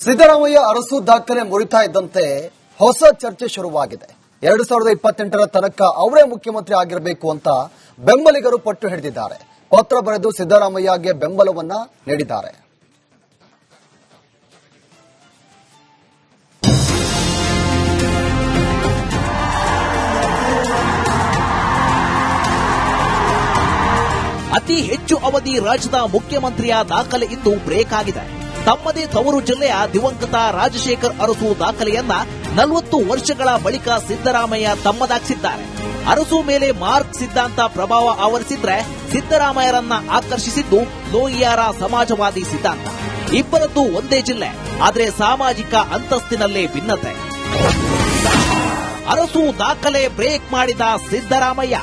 ಸಿದ್ದರಾಮಯ್ಯ ಅರಸು ದಾಖಲೆ ಮುರಿತಾ ಇದ್ದಂತೆ ಹೊಸ ಚರ್ಚೆ ಶುರುವಾಗಿದೆ. 2028ರ ತನಕ ಅವರೇ ಮುಖ್ಯಮಂತ್ರಿ ಆಗಿರಬೇಕು ಅಂತ ಬೆಂಬಲಿಗರು ಪಟ್ಟು ಹಿಡಿದಿದ್ದಾರೆ. ಪತ್ರ ಬರೆದು ಸಿದ್ದರಾಮಯ್ಯಗೆ ಬೆಂಬಲವನ್ನ ನೀಡಿದ್ದಾರೆ. ಅತಿ ಹೆಚ್ಚು ಅವಧಿ ರಾಜ್ಯದ ಮುಖ್ಯಮಂತ್ರಿಯ ದಾಖಲೆ ಇಂದು ಬ್ರೇಕ್ ಆಗಿದೆ. ತಮ್ಮದೇ ತವರು ಜಿಲ್ಲೆಯ ದಿವಂಗತ ರಾಜಶೇಖರ್ ಅರಸು ದಾಖಲೆಯನ್ನ 40 ವರ್ಷಗಳ ಬಳಿಕ ಸಿದ್ದರಾಮಯ್ಯ ತಮ್ಮದಾಗಿಸಿದ್ದಾರೆ. ಅರಸು ಮೇಲೆ ಮಾರ್ಕ್ ಸಿದ್ಧಾಂತ ಪ್ರಭಾವ ಆವರಿಸಿದ್ರೆ ಸಿದ್ದರಾಮಯ್ಯರನ್ನ ಆಕರ್ಷಿಸಿದ್ದು ಲೋಹಿಯಾರ ಸಮಾಜವಾದಿ ಸಿದ್ಧಾಂತ. ಇಬ್ಬರದ್ದು ಒಂದೇ ಜಿಲ್ಲೆ, ಆದರೆ ಸಾಮಾಜಿಕ ಅಂತಸ್ತಿನಲ್ಲೇ ಭಿನ್ನತೆ. ಅರಸು ದಾಖಲೆ ಬ್ರೇಕ್ ಮಾಡಿದ ಸಿದ್ದರಾಮಯ್ಯ.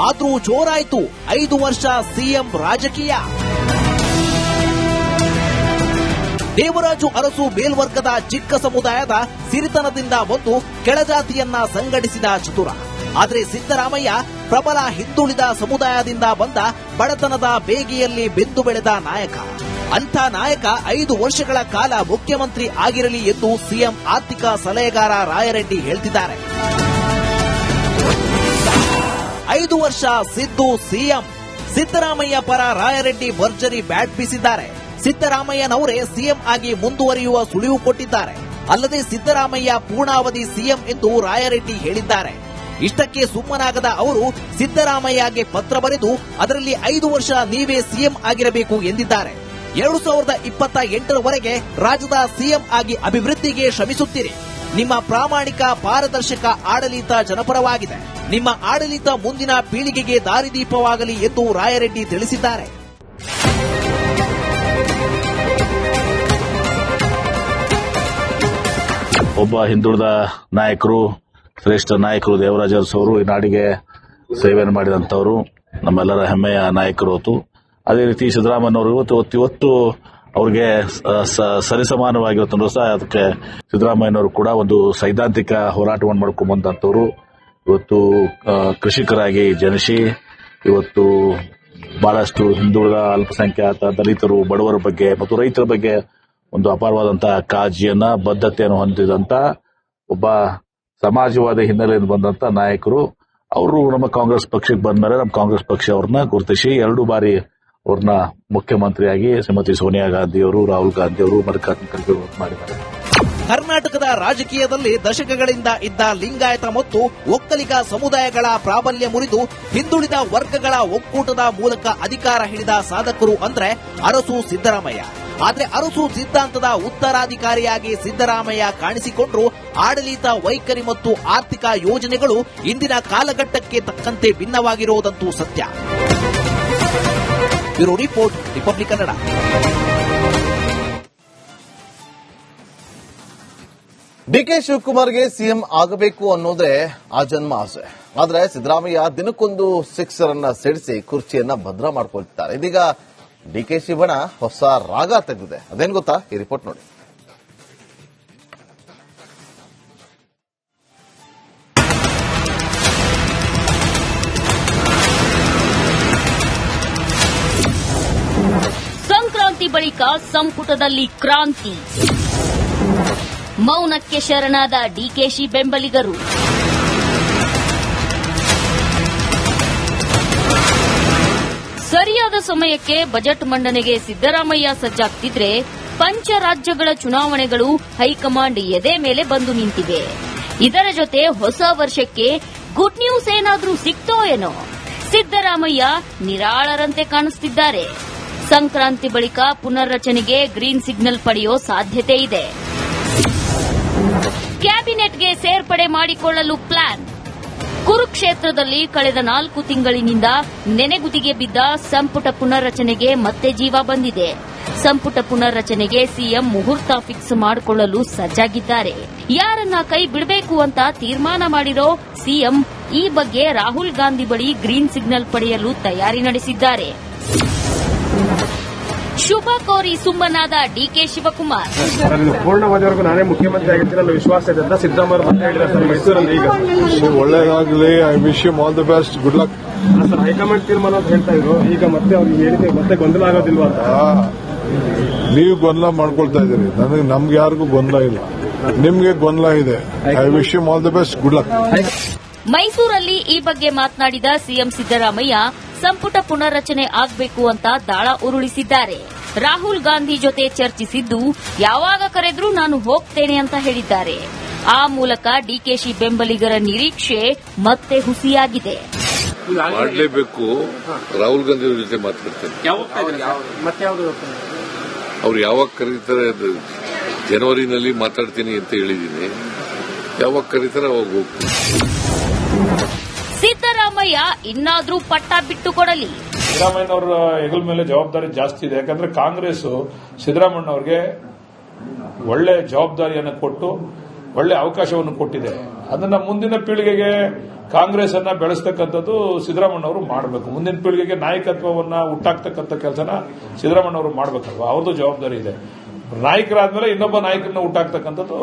ಆದ್ರೂ ಜೋರಾಯ್ತು 5 ವರ್ಷ ಸಿಎಂ ರಾಜಕೀಯ. ದೇವರಾಜು ಅರಸು ಮೇಲ್ವರ್ಗದ ಚಿಕ್ಕ ಸಮುದಾಯದ ಸಿರಿತನದಿಂದ ಬಂದು ಕೆಳಜಾತಿಯನ್ನ ಸಂಘಟಿಸಿದ ಚತುರ. ಆದರೆ ಸಿದ್ದರಾಮಯ್ಯ ಪ್ರಬಲ ಹಿಂದುಳಿದ ಸಮುದಾಯದಿಂದ ಬಂದ ಬಡತನದ ಬೇಗೆಯಲ್ಲಿ ಬೆಂದು ಬೆಳೆದ ನಾಯಕ. ಅಂಥ ನಾಯಕ 5 ವರ್ಷಗಳ ಕಾಲ ಮುಖ್ಯಮಂತ್ರಿ ಆಗಿರಲಿ ಎಂದು ಸಿಎಂ ಆರ್ಥಿಕ ಸಲಹೆಗಾರ ರಾಯರೆಡ್ಡಿ ಹೇಳ್ತಿದ್ದಾರೆ. 5 ವರ್ಷ ಸಿದ್ದು ಸಿಎಂ. ಸಿದ್ದರಾಮಯ್ಯ ಪರ ರಾಯರೆಡ್ಡಿ ಭರ್ಜರಿ ಬ್ಯಾಟ್ ಬೀಸಿದ್ದಾರೆ. ಸಿದ್ದರಾಮಯ್ಯನವರೇ ಸಿಎಂ ಆಗಿ ಮುಂದುವರಿಯುವ ಸುಳಿವು ಕೊಟ್ಟಿದ್ದಾರೆ. ಅಲ್ಲದೆ ಸಿದ್ದರಾಮಯ್ಯ ಪೂರ್ಣಾವಧಿ ಸಿಎಂ ಎಂದು ರಾಯರೆಡ್ಡಿ ಹೇಳಿದ್ದಾರೆ. ಇಷ್ಟಕ್ಕೆ ಸುಮ್ಮನಾಗದ ಅವರು ಸಿದ್ದರಾಮಯ್ಯಗೆ ಪತ್ರ ಬರೆದು ಅದರಲ್ಲಿ 5 ವರ್ಷ ನೀವೇ ಸಿಎಂ ಆಗಿರಬೇಕು ಎಂದಿದ್ದಾರೆ. 2028ರವರೆಗೆ ರಾಜ್ಯದ ಸಿಎಂ ಆಗಿ ಅಭಿವೃದ್ಧಿಗೆ ಶ್ರಮಿಸುತ್ತೀರಿ. ನಿಮ್ಮ ಪ್ರಾಮಾಣಿಕ ಪಾರದರ್ಶಕ ಆಡಳಿತ ಜನಪರವಾಗಿದೆ. ನಿಮ್ಮ ಆಡಳಿತ ಮುಂದಿನ ಪೀಳಿಗೆಗೆ ದಾರಿದೀಪವಾಗಲಿ ಎಂದು ರಾಯರೆಡ್ಡಿ ತಿಳಿಸಿದ್ದಾರೆ. ಒಬ್ಬ ಹಿಂದುಳಿದ ನಾಯಕರು, ಶ್ರೇಷ್ಠ ನಾಯಕರು ದೇವರಾಜ ಅರಸು ಅವರು ಈ ನಾಡಿಗೆ ಸೇವೆಯನ್ನು ಮಾಡಿದಂತವರು, ನಮ್ಮೆಲ್ಲರ ಹೆಮ್ಮೆಯ ನಾಯಕರು. ಅದೇ ರೀತಿ ಸಿದ್ದರಾಮಯ್ಯನವರು ಇವತ್ತು ಅವ್ರಿಗೆ ಸರಿಸಮಾನವಾಗಿರುತ್ತೋ ಸಹ ಅದಕ್ಕೆ ಸಿದ್ದರಾಮಯ್ಯನವರು ಕೂಡ ಒಂದು ಸೈದ್ಧಾಂತಿಕ ಹೋರಾಟವನ್ನು ಮಾಡ್ಕೊಂಡು ಬಂದಂತವರು. ಇವತ್ತು ಕೃಷಿಕರಾಗಿ ಜನಿಸಿ ಇವತ್ತು ಬಹಳಷ್ಟು ಹಿಂದುಳಿದ ಅಲ್ಪಸಂಖ್ಯಾತ ದಲಿತರು, ಬಡವರ ಬಗ್ಗೆ ಮತ್ತು ರೈತರ ಬಗ್ಗೆ ಒಂದು ಅಪಾರವಾದಂತಹ ಕಾಳಜಿಯನ್ನ, ಬದ್ಧತೆಯನ್ನು ಹೊಂದಿದಂತ ಒಬ್ಬ ಸಮಾಜವಾದಿ ಹಿನ್ನೆಲೆಯಿಂದ ಬಂದಂತ ನಾಯಕರು. ಅವರು ನಮ್ಮ ಕಾಂಗ್ರೆಸ್ ಪಕ್ಷಕ್ಕೆ ಬಂದ ಮೇಲೆ ನಮ್ಮ ಕಾಂಗ್ರೆಸ್ ಪಕ್ಷ ಅವ್ರನ್ನ ಗುರುತಿಸಿ 2 ಬಾರಿ ಅವ್ರನ್ನ ಮುಖ್ಯಮಂತ್ರಿಯಾಗಿ ಶ್ರೀಮತಿ ಸೋನಿಯಾ ಗಾಂಧಿಯವರು, ರಾಹುಲ್ ಗಾಂಧಿಯವರು, ಮಲ್ಲಿಕಾರ್ಜುನ ಖರ್ಗೆ ಮಾಡಿದ್ದಾರೆ. ಕರ್ನಾಟಕದ ರಾಜಕೀಯದಲ್ಲಿ ದಶಕಗಳಿಂದ ಇದ್ದ ಲಿಂಗಾಯತ ಮತ್ತು ಒಕ್ಕಲಿಗ ಸಮುದಾಯಗಳ ಪ್ರಾಬಲ್ಯ ಮುರಿದು ಹಿಂದುಳಿದ ವರ್ಗಗಳ ಒಕ್ಕೂಟದ ಮೂಲಕ ಅಧಿಕಾರ ಹಿಡಿದ ಸಾಧಕರು ಅಂದ್ರೆ ಅರಸು ಸಿದ್ದರಾಮಯ್ಯ. ಆದರೆ ಅರಸು ಸಿದ್ಧಾಂತದ ಉತ್ತರಾಧಿಕಾರಿಯಾಗಿ ಸಿದ್ದರಾಮಯ್ಯ ಕಾಣಿಸಿಕೊಂಡ್ರು ಆಡಳಿತ ವೈಖರಿ ಮತ್ತು ಆರ್ಥಿಕ ಯೋಜನೆಗಳು ಇಂದಿನ ಕಾಲಘಟ್ಟಕ್ಕೆ ತಕ್ಕಂತೆ ಭಿನ್ನವಾಗಿರುವುದಂತೂ ಸತ್ಯ. Bureau report, Republic Kannada. DK ಶಿವಕುಮಾರ್ಗೆ ಸಿಎಂ ಆಗಬೇಕು ಅನ್ನೋದೇ ಆ ಜನ್ಮ ಆಸೆ. ಆದ್ರೆ ಸಿದ್ದರಾಮಯ್ಯ ದಿನಕ್ಕೊಂದು ಸಿಕ್ಸರ್ ಅನ್ನ ಸಿಡಿಸಿ ಕುರ್ಚಿಯನ್ನ ಭದ್ರ ಮಾಡ್ಕೊಳ್ತಿದ್ದಾರೆ. ಇದೀಗ ಡಿಕೆಶಿ ಬಣ ಹೊಸ ರಾಗ ತೆಗೆದಿದೆ. ಅದೇನ್ ಗೊತ್ತಾ? ಈ ರಿಪೋರ್ಟ್ ನೋಡಿ. ಸಂಕ್ರಾಂತಿ ಬಳಿಕ ಸಂಪುಟದಲ್ಲಿ ಕ್ರಾಂತಿ. ಮೌನಕ್ಕೆ ಶರಣಾದ ಡಿಕೆಶಿ ಬೆಂಬಲಿಗರು. ಸರಿಯಾದ ಸಮಯಕ್ಕೆ ಬಜೆಟ್ ಮಂಡನೆಗೆ ಸಿದ್ದರಾಮಯ್ಯ ಸಜ್ಜಾಗ್ತಿದ್ರೆ ಪಂಚರಾಜ್ಯಗಳ ಚುನಾವಣೆಗಳು ಹೈಕಮಾಂಡ್ ಎದೆ ಮೇಲೆ ಬಂದು ನಿಂತಿವೆ. ಇದರ ಜೊತೆ ಹೊಸ ವರ್ಷಕ್ಕೆ ಗುಡ್ ನ್ಯೂಸ್ ಏನಾದ್ರೂ ಸಿಕ್ತೋ ಏನೋ? ಸಿದ್ದರಾಮಯ್ಯ ನಿರಾಳರಂತೆ ಕಾಣಿಸುತ್ತಿದ್ದಾರೆ. ಸಂಕ್ರಾಂತಿ ಬಳಿಕ ಪುನರ್ರಚನೆಗೆ ಗ್ರೀನ್ ಸಿಗ್ನಲ್ ಪಡೆಯೋ ಸಾಧ್ಯತೆ ಇದೆ. ಕ್ಯಾಬಿನೆಟ್ಗೆ ಸೇರ್ಪಡೆ ಮಾಡಿಕೊಳ್ಳಲು ಪ್ಲಾನ್. ಕುರುಕ್ಷೇತ್ರದಲ್ಲಿ ಕಳೆದ 4 ತಿಂಗಳಿನಿಂದ ನೆನೆಗುದಿಗೆ ಬಿದ್ದ ಸಂಪುಟ ಪುನರ್ರಚನೆಗೆ ಮತ್ತೆ ಜೀವ ಬಂದಿದೆ. ಸಂಪುಟ ಪುನರ್ರಚನೆಗೆ ಸಿಎಂ ಮುಹೂರ್ತ ಫಿಕ್ಸ್ ಮಾಡಿಕೊಳ್ಳಲು ಸಜ್ಜಾಗಿದ್ದಾರೆ. ಯಾರನ್ನ ಕೈ ಬಿಡಬೇಕು ಅಂತ ತೀರ್ಮಾನ ಮಾಡಿರೋ ಸಿಎಂ ಈ ಬಗ್ಗೆ ರಾಹುಲ್ ಗಾಂಧಿ ಬಳಿ ಗ್ರೀನ್ ಸಿಗ್ನಲ್ ಪಡೆಯಲು ತಯಾರಿ ನಡೆಸಿದ್ದಾರೆ. ಶುಭ ಕೋರಿ ಸುಮ್ಮನಾದ ಡಿಕೆ ಶಿವಕುಮಾರ್. ಪೂರ್ಣವಾದವರೆಗೂ ನಾನೇ ಮುಖ್ಯಮಂತ್ರಿ ಆಗಿರ್ತೀನಿ ಅನ್ನೋ ವಿಶ್ವಾಸ ಇದೆ ಅಂತ ಸಿದ್ದರಾಮಯ್ಯ ಮತ್ತೆ ಹೇಳಿದ್ದಾರೆ ಸರ್ ಮೈಸೂರಲ್ಲಿ. ಈಗ ಒಳ್ಳೆಯದಾಗಲಿ, I wish you all the best, good luck. Sir high command ತೀರ್ಮಾನ ಅಂತ ಹೇಳ್ತಾ ಇದ್ರು, ಈಗ ಮತ್ತೆ ಅವ್ರಿಗೆ ಹೇಳಿದೆ ಮತ್ತೆ ಗೊಂದಲ ಆಗೋದಿಲ್ವಾ ಅಂತ. ನೀವು ಗೊಂದಲ ಮಾಡ್ಕೊಳ್ತಾ ಇದ್ದೀರಿ. ನಮ್ಗೆ ಯಾರಿಗೂ ಗೊಂದಲ ಇಲ್ಲ, ನಿಮ್ಗೆ ಗೊಂದಲ ಇದೆ. I wish you all the best, good luck. ಮೈಸೂರಲ್ಲಿ ಈ ಬಗ್ಗೆ ಮಾತನಾಡಿದ ಸಿಎಂ ಸಿದ್ದರಾಮಯ್ಯ ಸಂಪುಟ ಪುನರ್ರಚನೆ ಆಗಬೇಕು ಅಂತ ದಾಳ ಉರುಳಿಸಿದ್ದಾರೆ. ರಾಹುಲ್ ಗಾಂಧಿ ಜೊತೆ ಚರ್ಚಿಸಿದ್ದು, ಯಾವಾಗ ಕರೆದ್ರೂ ನಾನು ಹೋಗ್ತೇನೆ ಅಂತ ಹೇಳಿದ್ದಾರೆ. ಆ ಮೂಲಕ ಡಿಕೆಶಿ ಬೆಂಬಲಿಗರ ನಿರೀಕ್ಷೆ ಮತ್ತೆ ಹುಸಿಯಾಗಿದೆ. ಮಾಡಲೇಬೇಕು. ರಾಹುಲ್ ಗಾಂಧಿ ಅವ್ರ ಜೊತೆ ಮಾತಾಡ್ತೇನೆ. ಅವ್ರು ಯಾವಾಗ ಕರೀತಾರೆ, ಜನವರಿನಲ್ಲಿ ಮಾತಾಡ್ತೀನಿ ಅಂತ ಹೇಳಿದ್ದೀನಿ. ಯಾವಾಗ ಕರೀತಾರೆ ಅವಾಗ ಹೋಗ್ತೀನಿ. ಸಿದ್ದರಾಮಯ್ಯ ಇನ್ನಾದ್ರೂ ಪಟ್ಟ ಬಿಟ್ಟು ಕೊಡಲಿ. ಸಿದ್ದರಾಮಯ್ಯನವರ ಹೆಗಲ ಮೇಲೆ ಜವಾಬ್ದಾರಿ ಜಾಸ್ತಿ ಇದೆ. ಯಾಕಂದ್ರೆ ಕಾಂಗ್ರೆಸ್ ಸಿದ್ದರಾಮಯ್ಯನವರಿಗೆ ಒಳ್ಳೆ ಜವಾಬ್ದಾರಿಯನ್ನು ಕೊಟ್ಟು ಒಳ್ಳೆ ಅವಕಾಶವನ್ನು ಕೊಟ್ಟಿದೆ. ಅದನ್ನ ಮುಂದಿನ ಪೀಳಿಗೆಗೆ ಕಾಂಗ್ರೆಸ್ ಅನ್ನ ಬೆಳೆಸ್ತಕ್ಕಂಥದ್ದು ಸಿದ್ದರಾಮಯ್ಯನವರು ಮಾಡಬೇಕು. ಮುಂದಿನ ಪೀಳಿಗೆಗೆ ನಾಯಕತ್ವವನ್ನ ಹುಟ್ಟಾಕ್ತಕ್ಕಂಥ ಕೆಲಸನ ಸಿದ್ದರಾಮಯ್ಯನವರು ಮಾಡಬೇಕಲ್ವಾ, ಅವ್ರದ್ದು ಜವಾಬ್ದಾರಿ ಇದೆ. ನಾಯಕರಾದ್ಮೇಲೆ ಇನ್ನೊಬ್ಬ ನಾಯಕರನ್ನ ಹುಟ್ಟಾಕ್ತಕ್ಕಂಥದ್ದು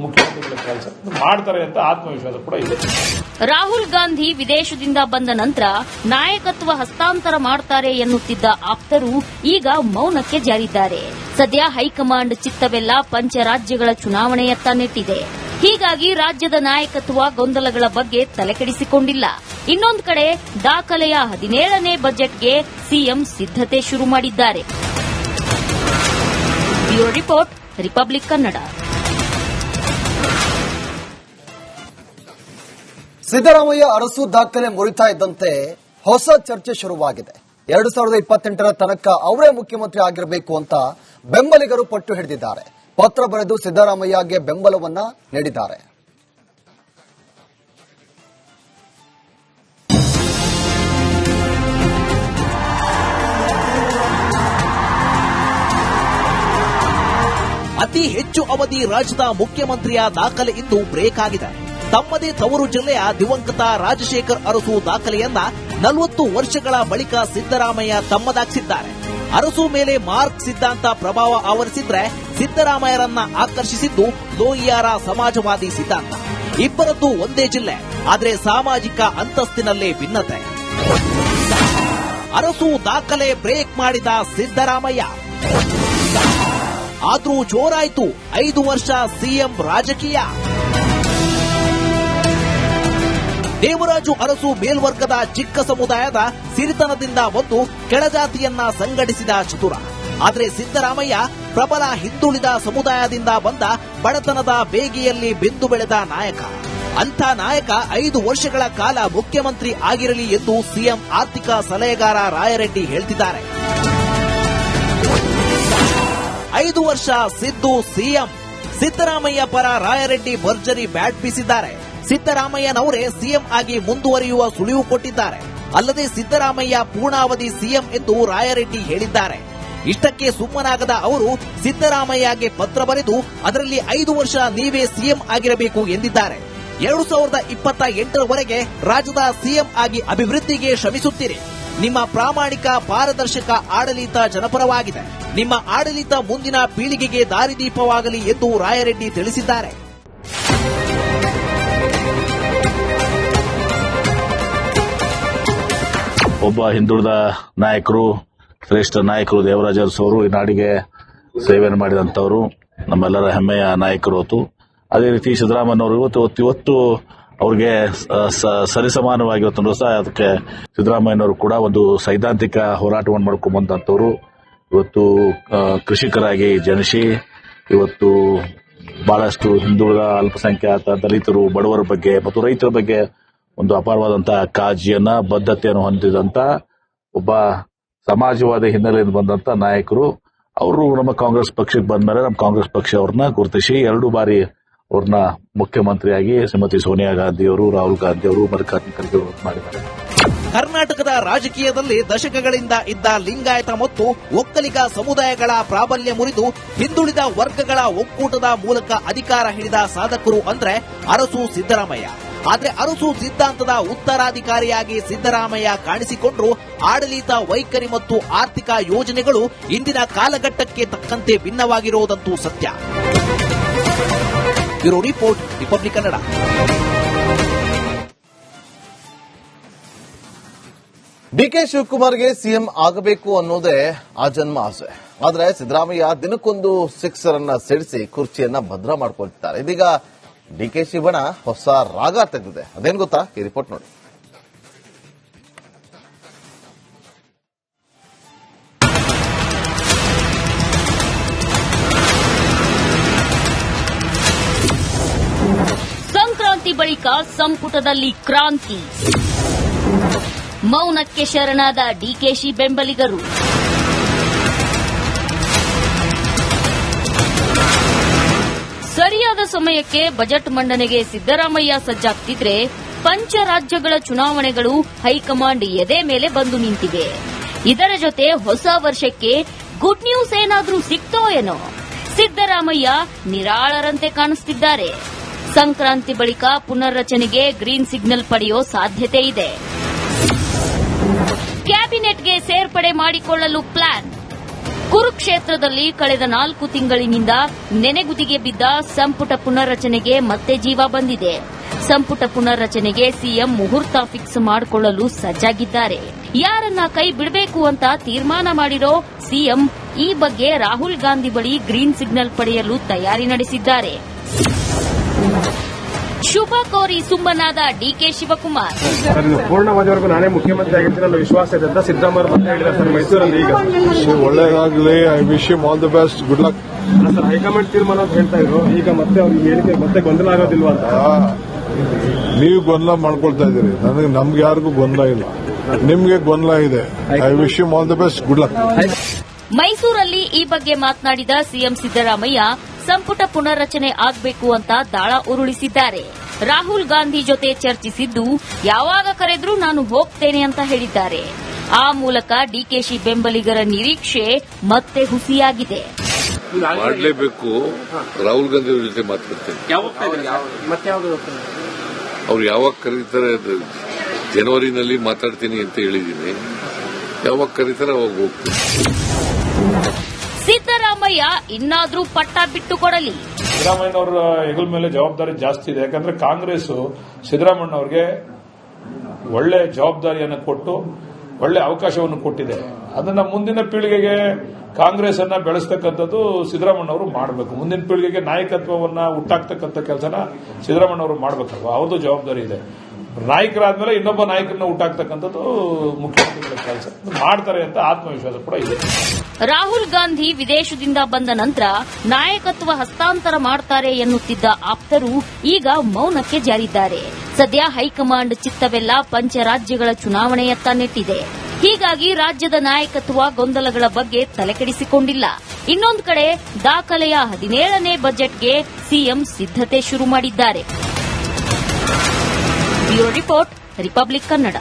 ಮುಖ್ಯಮಂತ್ರಿಗಳ ಕೆಲಸ ಮಾಡ್ತಾರೆ ಅಂತ ಆತ್ಮವಿಶ್ವಾಸ ಕೂಡ ಇದೆ. ರಾಹುಲ್ ಗಾಂಧಿ ವಿದೇಶದಿಂದ ಬಂದ ನಂತರ ನಾಯಕತ್ವ ಹಸ್ತಾಂತರ ಮಾಡ್ತಾರೆ ಎನ್ನುತ್ತಿದ್ದ ಆಪ್ತರು ಈಗ ಮೌನಕ್ಕೆ ಜಾರಿದ್ದಾರೆ. ಸದ್ಯ ಹೈಕಮಾಂಡ್ ಚಿತ್ತವೆಲ್ಲ ಪಂಚರಾಜ್ಯಗಳ ಚುನಾವಣೆಯತ್ತ ನೆಟ್ಟಿದೆ. ಹೀಗಾಗಿ ರಾಜ್ಯದ ನಾಯಕತ್ವ ಗೊಂದಲಗಳ ಬಗ್ಗೆ ತಲೆಕೆಡಿಸಿಕೊಂಡಿಲ್ಲ. ಇನ್ನೊಂದು ಕಡೆ ದಾಖಲೆಯ 17ನೇ ಬಜೆಟ್ಗೆ ಸಿಎಂ ಸಿದ್ದತೆ ಶುರು ಮಾಡಿದ್ದಾರೆ. Bureau report, Republic Kannada. Siddaramaiah Arasu ದಾಖಲೆ ಮುರಿತಾ ಇದ್ದಂತೆ ಹೊಸ ಚರ್ಚೆ ಶುರುವಾಗಿದೆ. 2028ರ ತನಕ ಅವರೇ ಮುಖ್ಯಮಂತ್ರಿ ಆಗಿರಬೇಕು ಅಂತ ಬೆಂಬಲಿಗರು ಪಟ್ಟು ಹಿಡಿದಿದ್ದಾರೆ. ಪತ್ರ ಬರೆದು ಸಿದ್ದರಾಮಯ್ಯಗೆ ಬೆಂಬಲವನ್ನ ನೀಡಿದ್ದಾರೆ. ಅತಿ ಹೆಚ್ಚು ಅವಧಿ ರಾಜ್ಯದ ಮುಖ್ಯಮಂತ್ರಿಯ ದಾಖಲೆ ಇಂದು ಬ್ರೇಕ್ ಆಗಿದೆ. ತಮ್ಮದೇ ತವರು ಜಿಲ್ಲೆಯ ದಿವಂಗತ ರಾಜಶೇಖರ್ ಅರಸು ದಾಖಲೆಯನ್ನ 40 ವರ್ಷಗಳ ಬಳಿಕ ಸಿದ್ದರಾಮಯ್ಯ ತಮ್ಮದಾಗಿಸಿದ್ದಾರೆ. ಅರಸು ಮೇಲೆ ಮಾರ್ಕ್ ಸಿದ್ಧಾಂತ ಪ್ರಭಾವ ಆವರಿಸಿದ್ರೆ ಸಿದ್ದರಾಮಯ್ಯರನ್ನ ಆಕರ್ಷಿಸಿದ್ದು ಲೋಹಿಯಾರ ಸಮಾಜವಾದಿ ಸಿದ್ಧಾಂತ. ಇಬ್ಬರದ್ದು ಒಂದೇ ಜಿಲ್ಲೆ, ಆದರೆ ಸಾಮಾಜಿಕ ಅಂತಸ್ತಿನಲ್ಲೇ ಭಿನ್ನತೆ. ಅರಸು ದಾಖಲೆ ಬ್ರೇಕ್ ಮಾಡಿದ ಸಿದ್ದರಾಮಯ್ಯ. ಆದ್ರೂ ಜೋರಾಯ್ತು 5 ವರ್ಷ ಸಿಎಂ ರಾಜಕೀಯ. ದೇವರಾಜು ಅರಸು ಮೇಲ್ವರ್ಗದ ಚಿಕ್ಕ ಸಮುದಾಯದ ಸಿರಿತನದಿಂದ ಬಂದು ಕೆಳಜಾತಿಯನ್ನ ಸಂಘಟಿಸಿದ ಚತುರ. ಆದರೆ ಸಿದ್ದರಾಮಯ್ಯ ಪ್ರಬಲ ಹಿಂದುಳಿದ ಸಮುದಾಯದಿಂದ ಬಂದ ಬಡತನದ ಬೇಗೆಯಲ್ಲಿ ಬೆಂದು ಬೆಳೆದ ನಾಯಕ. ಅಂಥ ನಾಯಕ 5 ವರ್ಷಗಳ ಕಾಲ ಮುಖ್ಯಮಂತ್ರಿ ಆಗಿರಲಿ ಎಂದು ಸಿಎಂ ಆರ್ಥಿಕ ಸಲಹೆಗಾರ ರಾಯರೆಡ್ಡಿ ಹೇಳ್ತಿದ್ದಾರೆ. 5 ವರ್ಷ ಸಿದ್ದು ಸಿಎಂ. ಸಿದ್ದರಾಮಯ್ಯ ಪರ ರಾಯರೆಡ್ಡಿ ಭರ್ಜರಿ ಬ್ಯಾಟ್ ಬೀಸಿದ್ದಾರೆ. ಸಿದ್ದರಾಮಯ್ಯನವರೇ ಸಿಎಂ ಆಗಿ ಮುಂದುವರಿಯುವ ಸುಳಿವು ಕೊಟ್ಟಿದ್ದಾರೆ. ಅಲ್ಲದೆ ಸಿದ್ದರಾಮಯ್ಯ ಪೂರ್ಣಾವಧಿ ಸಿಎಂ ಎಂದು ರಾಯರೆಡ್ಡಿ ಹೇಳಿದ್ದಾರೆ. ಇಷ್ಟಕ್ಕೆ ಸುಮ್ಮನಾಗದ ಅವರು ಸಿದ್ದರಾಮಯ್ಯಗೆ ಪತ್ರ ಬರೆದು ಅದರಲ್ಲಿ 5 ವರ್ಷ ನೀವೇ ಸಿಎಂ ಆಗಿರಬೇಕು ಎಂದಿದ್ದಾರೆ. 2028ರವರೆಗೆ ರಾಜ್ಯದ ಸಿಎಂ ಆಗಿ ಅಭಿವೃದ್ಧಿಗೆ ಶ್ರಮಿಸುತ್ತೀರಿ. ನಿಮ್ಮ ಪ್ರಾಮಾಣಿಕ ಪಾರದರ್ಶಕ ಆಡಳಿತ ಜನಪರವಾಗಿದೆ. ನಿಮ್ಮ ಆಡಳಿತ ಮುಂದಿನ ಪೀಳಿಗೆಗೆ ದಾರಿದೀಪವಾಗಲಿ ಎಂದು ರಾಯರೆಡ್ಡಿ ತಿಳಿಸಿದ್ದಾರೆ. ಒಬ್ಬ ಹಿಂದುಳಿದ ನಾಯಕರು, ಶ್ರೇಷ್ಠ ನಾಯಕರು ದೇವರಾಜ ಅರಸು ಅವರು ಈ ನಾಡಿಗೆ ಸೇವೆಯನ್ನು ಮಾಡಿದಂತವರು, ನಮ್ಮೆಲ್ಲರ ಹೆಮ್ಮೆಯ ನಾಯಕರು. ಅದೇ ರೀತಿ ಸಿದ್ದರಾಮಯ್ಯನವರು ಇವತ್ತು ಅವ್ರಿಗೆ ಸರಿಸಮಾನವಾಗಿ ಅದಕ್ಕೆ ಸಿದ್ದರಾಮಯ್ಯನವರು ಕೂಡ ಒಂದು ಸೈದ್ಧಾಂತಿಕ ಹೋರಾಟವನ್ನು ಮಾಡ್ಕೊಂಡು ಬಂದಂತವರು. ಇವತ್ತು ಕೃಷಿಕರಾಗಿ ಜನಿಸಿ ಇವತ್ತು ಬಹಳಷ್ಟು ಹಿಂದುಳಿದ ಅಲ್ಪಸಂಖ್ಯಾತ ದಲಿತರು, ಬಡವರ ಬಗ್ಗೆ ಮತ್ತು ರೈತರ ಬಗ್ಗೆ ಒಂದು ಅಪಾರವಾದಂತಹ ಕಾಳಜಿಯನ್ನ, ಬದ್ಧತೆಯನ್ನು ಹೊಂದಿದಂತ ಒಬ್ಬ ಸಮಾಜವಾದಿ ಹಿನ್ನೆಲೆಯಿಂದ ಬಂದಂತ ನಾಯಕರು. ಅವರು ನಮ್ಮ ಕಾಂಗ್ರೆಸ್ ಪಕ್ಷಕ್ಕೆ ಬಂದ ಮೇಲೆ ನಮ್ಮ ಕಾಂಗ್ರೆಸ್ ಪಕ್ಷ ಅವ್ರನ್ನ ಗುರುತಿಸಿ 2 ಬಾರಿ ಅವ್ರನ್ನ ಮುಖ್ಯಮಂತ್ರಿಯಾಗಿ ಶ್ರೀಮತಿ ಸೋನಿಯಾ ಗಾಂಧಿ ಅವರು, ರಾಹುಲ್ ಗಾಂಧಿ ಅವರು, ಮಲ್ಲಿಕಾರ್ಜುನ ಖರ್ಗೆ ಅವರು ಮಾಡಿದ್ದಾರೆ. ಕರ್ನಾಟಕದ ರಾಜಕೀಯದಲ್ಲಿ ದಶಕಗಳಿಂದ ಇದ್ದ ಲಿಂಗಾಯತ ಮತ್ತು ಒಕ್ಕಲಿಗ ಸಮುದಾಯಗಳ ಪ್ರಾಬಲ್ಯ ಮುರಿದು ಹಿಂದುಳಿದ ವರ್ಗಗಳ ಒಕ್ಕೂಟದ ಮೂಲಕ ಅಧಿಕಾರ ಹಿಡಿದ ಸಾಧಕರು ಅಂದ್ರೆ ಅರಸು ಸಿದ್ದರಾಮಯ್ಯ. ಆದ್ರೆ ಅರಸು ಸಿದ್ಧಾಂತದ ಉತ್ತರಾಧಿಕಾರಿಯಾಗಿ ಸಿದ್ದರಾಮಯ್ಯ ಕಾಣಿಸಿಕೊಂಡ್ರು ಆಡಳಿತ ವೈಖರಿ ಮತ್ತು ಆರ್ಥಿಕ ಯೋಜನೆಗಳು ಇಂದಿನ ಕಾಲಘಟ್ಟಕ್ಕೆ ತಕ್ಕಂತೆ ಭಿನ್ನವಾಗಿರುವುದಂತೂ ಸತ್ಯ. Bureau report, Republic Kannada. DK ಶಿವಕುಮಾರ್ಗೆ ಸಿಎಂ ಆಗಬೇಕು ಅನ್ನೋದೇ ಆ ಜನ್ಮ ಆಸೆ. ಆದ್ರೆ ಸಿದ್ದರಾಮಯ್ಯ ದಿನಕ್ಕೊಂದು ಸಿಕ್ಸರ್ ಅನ್ನ ಸಿಡಿಸಿ ಕುರ್ಚಿಯನ್ನ ಭದ್ರ ಮಾಡ್ಕೊಳ್ತಿದ್ದಾರೆ. ಇದೀಗ ಡಿಕೆಶಿ ಬಣ ಹೊಸ ರಾಗ ತೆಗೆದಿದೆ. ಅದೇನ್ ಗೊತ್ತಾ, ಈ ರಿಪೋರ್ಟ್ ನೋಡಿ. ಸಂಕ್ರಾಂತಿ ಬಳಿಕ ಸಂಪುಟದಲ್ಲಿ ಕ್ರಾಂತಿ, ಮೌನಕ್ಕೆ ಶರಣಾದ ಡಿಕೆಶಿ ಬೆಂಬಲಿಗರು. ಸರಿಯಾದ ಸಮಯಕ್ಕೆ ಬಜೆಟ್ ಮಂಡನೆಗೆ ಸಿದ್ದರಾಮಯ್ಯ ಸಜ್ಜಾಗ್ತಿದ್ರೆ ಪಂಚರಾಜ್ಯಗಳ ಚುನಾವಣೆಗಳು ಹೈಕಮಾಂಡ್ ಎದೆ ಮೇಲೆ ಬಂದು ನಿಂತಿವೆ. ಇದರ ಜೊತೆ ಹೊಸ ವರ್ಷಕ್ಕೆ ಗುಡ್ ನ್ಯೂಸ್ ಏನಾದ್ರೂ ಸಿಕ್ತೋ ಏನೋ, ಸಿದ್ದರಾಮಯ್ಯ ನಿರಾಳರಂತೆ ಕಾಣಿಸುತ್ತಿದ್ದಾರೆ. ಸಂಕ್ರಾಂತಿ ಬಳಿಕ ಪುನರ್ರಚನೆಗೆ ಗ್ರೀನ್ ಸಿಗ್ನಲ್ ಪಡೆಯೋ ಸಾಧ್ಯತೆ ಇದೆ. ಕ್ಯಾಬಿನೆಟ್ಗೆ ಸೇರ್ಪಡೆ ಮಾಡಿಕೊಳ್ಳಲು ಪ್ಲಾನ್. ಕುರುಕ್ಷೇತ್ರದಲ್ಲಿ ಕಳೆದ 4 ತಿಂಗಳಿನಿಂದ ನೆನೆಗುದಿಗೆ ಬಿದ್ದ ಸಂಪುಟ ಪುನರ್ರಚನೆಗೆ ಮತ್ತೆ ಜೀವ ಬಂದಿದೆ. ಸಂಪುಟ ಪುನರ್ರಚನೆಗೆ ಸಿಎಂ ಮುಹೂರ್ತ ಫಿಕ್ಸ್ ಮಾಡಿಕೊಳ್ಳಲು ಸಜ್ಜಾಗಿದ್ದಾರೆ. ಯಾರನ್ನ ಕೈ ಬಿಡಬೇಕು ಅಂತ ತೀರ್ಮಾನ ಮಾಡಿರೋ ಸಿಎಂ ಈ ಬಗ್ಗೆ ರಾಹುಲ್ ಗಾಂಧಿ ಬಳಿ ಗ್ರೀನ್ ಸಿಗ್ನಲ್ ಪಡೆಯಲು ತಯಾರಿ ನಡೆಸಿದ್ದಾರೆ. ಶುಭ ಕೋರಿ ಸುಮ್ಮನಾದ ಡಿಕೆ ಶಿವಕುಮಾರ್. ಪೂರ್ಣವಾದವರೆಗೂ ನಾನೇ ಮುಖ್ಯಮಂತ್ರಿ ಆಗಿರ್ತೀನಿ ಅನ್ನೋ ವಿಶ್ವಾಸ ಇದೆ ಅಂತ ಸಿದ್ದರಾಮಯ್ಯ ಮತ್ತೆ ಹೇಳಿದ್ದಾರೆ ಸರ್ ಮೈಸೂರಲ್ಲಿ. ಈಗ ಒಳ್ಳೇದಾಗಲಿ, I wish you all the best, good luck. Sir high command ತೀರ್ಮಾನ ಅಂತ ಹೇಳ್ತಾ ಇದ್ರು, ಈಗ ಮತ್ತೆ ಅವ್ರಿಗೆ ಹೇಳಿಕೆ ಮತ್ತೆ ಗೊಂದಲ ಆಗೋದಿಲ್ವಾ ಅಂತ. ನೀವು ಗೊಂದಲ ಮಾಡ್ಕೊಳ್ತಾ ಇದ್ದೀರಿ, ನಮ್ಗೆ ಯಾರಿಗೂ ಗೊಂದಲ ಇಲ್ಲ, ನಿಮ್ಗೆ ಗೊಂದಲ ಇದೆ. I wish you all the best, good luck. ಮೈಸೂರಲ್ಲಿ ಈ ಬಗ್ಗೆ ಮಾತನಾಡಿದ ಸಿಎಂ ಸಿದ್ದರಾಮಯ್ಯ ಸಂಪುಟ ಪುನರ್ರಚನೆ ಆಗಬೇಕು ಅಂತ ದಾಳ ಉರುಳಿಸಿದ್ದಾರೆ. ರಾಹುಲ್ ಗಾಂಧಿ ಜೊತೆ ಚರ್ಚಿಸಿದ್ದು, ಯಾವಾಗ ಕರೆದ್ರೂ ನಾನು ಹೋಗ್ತೇನೆ ಅಂತ ಹೇಳಿದ್ದಾರೆ. ಆ ಮೂಲಕ ಡಿಕೆಶಿ ಬೆಂಬಲಿಗರ ನಿರೀಕ್ಷೆ ಮತ್ತೆ ಹುಸಿಯಾಗಿದೆ. ಮಾಡಲೇಬೇಕು. ರಾಹುಲ್ ಗಾಂಧಿ ಅವ್ರ ಜೊತೆ ಮಾತಾಡ್ತೇನೆ. ಅವ್ರು ಯಾವಾಗ ಕರೀತಾರೆ, ಜನವರಿನಲ್ಲಿ ಮಾತಾಡ್ತೀನಿ ಅಂತ ಹೇಳಿದ್ದೀನಿ. ಯಾವಾಗ ಕರೀತಾರೆ ಅವಾಗ ಹೋಗ್ತೀನಿ. ಸಿದ್ದರಾಮಯ್ಯ ಇನ್ನಾದ್ರೂ ಪಟ್ಟ ಬಿಟ್ಟು ಕೊಡಲಿ. ಸಿದ್ದರಾಮಯ್ಯನವರ ಹೆಗಲ ಮೇಲೆ ಜವಾಬ್ದಾರಿ ಜಾಸ್ತಿ ಇದೆ. ಯಾಕಂದ್ರೆ ಕಾಂಗ್ರೆಸ್ ಸಿದ್ದರಾಮಯ್ಯನವರಿಗೆ ಒಳ್ಳೆ ಜವಾಬ್ದಾರಿಯನ್ನು ಕೊಟ್ಟು ಒಳ್ಳೆ ಅವಕಾಶವನ್ನು ಕೊಟ್ಟಿದೆ. ಅದನ್ನ ಮುಂದಿನ ಪೀಳಿಗೆಗೆ ಕಾಂಗ್ರೆಸ್ ಅನ್ನ ಬೆಳೆಸ್ತಕ್ಕಂಥದ್ದು ಸಿದ್ದರಾಮಯ್ಯನವರು ಮಾಡಬೇಕು. ಮುಂದಿನ ಪೀಳಿಗೆಗೆ ನಾಯಕತ್ವವನ್ನ ಹುಟ್ಟಾಕ್ತಕ್ಕಂಥ ಕೆಲಸನ ಸಿದ್ದರಾಮಯ್ಯನವರು ಮಾಡಬೇಕಲ್ವಾ, ಅವ್ರದ್ದು ಜವಾಬ್ದಾರಿ ಇದೆ. ನಾಯಕರಾದ್ಮೇಲೆ ಇನ್ನೊಬ್ಬ ನಾಯಕರನ್ನ ಹುಟ್ಟಾಕ್ತಕ್ಕಂಥದ್ದು ಮುಖ್ಯಮಂತ್ರಿಗಳ ಕೆಲಸ ಮಾಡ್ತಾರೆ ಅಂತ ಆತ್ಮವಿಶ್ವಾಸ ಕೂಡ ಇದೆ. ರಾಹುಲ್ ಗಾಂಧಿ ವಿದೇಶದಿಂದ ಬಂದ ನಂತರ ನಾಯಕತ್ವ ಹಸ್ತಾಂತರ ಮಾಡ್ತಾರೆ ಎನ್ನುತ್ತಿದ್ದ ಆಪ್ತರು ಈಗ ಮೌನಕ್ಕೆ ಜಾರಿದ್ದಾರೆ. ಸದ್ಯ ಹೈಕಮಾಂಡ್ ಚಿತ್ತವೆಲ್ಲ ಪಂಚರಾಜ್ಯಗಳ ಚುನಾವಣೆಯತ್ತ ನೆಟ್ಟಿದೆ. ಹೀಗಾಗಿ ರಾಜ್ಯದ ನಾಯಕತ್ವ ಗೊಂದಲಗಳ ಬಗ್ಗೆ ತಲೆಕೆಡಿಸಿಕೊಂಡಿಲ್ಲ. ಇನ್ನೊಂದು ಕಡೆ ದಾಖಲೆಯ 17ನೇ ಬಜೆಟ್ಗೆ ಸಿಎಂ ಸಿದ್ದತೆ ಶುರು ಮಾಡಿದ್ದಾರೆ. Bureau report, Republic Kannada.